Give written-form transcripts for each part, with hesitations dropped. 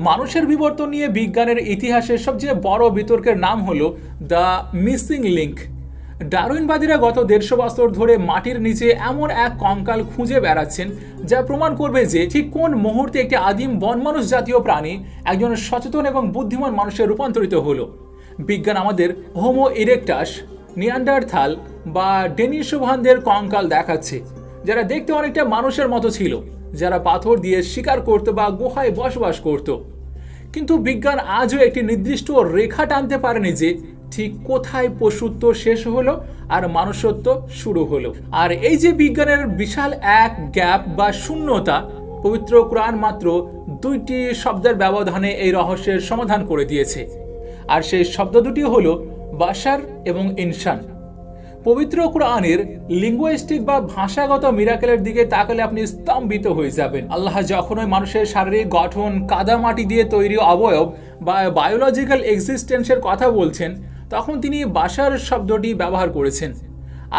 মানুষের বিবর্তন নিয়ে বিজ্ঞানের ইতিহাসের সবচেয়ে বড় বিতর্কের নাম হলো দ্য মিসিং লিঙ্ক। ডারউইনবাদীরা গত 150 বছর ধরে মাটির নিচে এমন এক কঙ্কাল খুঁজে বেড়াচ্ছেন যা প্রমাণ করবে যে ঠিক কোন মুহূর্তে একটি আদিম বনমানুষ জাতীয় প্রাণী একজন সচেতন এবং বুদ্ধিমান মানুষে রূপান্তরিত হলো। বিজ্ঞান আমাদের হোমো ইরেকটাস, নিয়ান্ডারথাল বা ডেনিসোভানদের কঙ্কাল দেখাচ্ছে, যারা দেখতে অনেকটা মানুষের মতো ছিল, যারা পাথর দিয়ে শিকার করত বা গুহায় বসবাস করত। কিন্তু বিজ্ঞান আজও একটি নির্দিষ্ট রেখা টানতে পারেনি যে ঠিক কোথায় পশুত্ব শেষ হলো আর মানুষত্ব শুরু হলো। আর এই যে বিজ্ঞানের বিশাল এক গ্যাপ বা শূন্যতা, পবিত্র কোরআন মাত্র 2টি শব্দের ব্যবধানে এই রহস্যের সমাধান করে দিয়েছে। আর সেই শব্দ দুটি হলো বাশার এবং ইনসান। পবিত্র কোরআনের লিঙ্গুইস্টিক বা ভাষাগত মিরাকেলের দিকে তাকালে আপনি স্তম্ভিত হয়ে যাবেন। আল্লাহ যখনই মানুষের শারীরিক গঠন, কাদামাটি দিয়ে তৈরি অবয়ব বা বায়োলজিক্যাল এক্সিস্টেন্সের কথা বলছেন, তখন তিনি বাশার শব্দটি ব্যবহার করেছেন।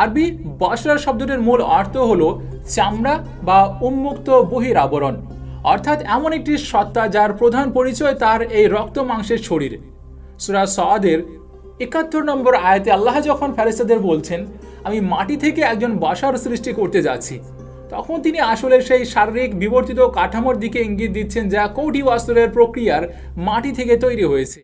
আরবি বাশার শব্দটির মূল অর্থ হলো চামড়া বা উন্মুক্ত বহির আবরণ, অর্থাৎ এমন একটি সত্তা যার প্রধান পরিচয় তার এই রক্ত মাংসের শরীর। সূরা সাদের 71 নম্বর আয়াতে আল্লাহ যখন ফেরেশতাদের বলছেন, আমি মাটি থেকে একজন বাশার সৃষ্টি করতে যাচ্ছি, তখন তিনি আসলে সেই শারীরিক বিবর্তিত কাঠামোর দিকে ইঙ্গিত দিচ্ছেন যা কৌটি বছরের প্রক্রিয়ার মাটি থেকে তৈরি হয়েছে।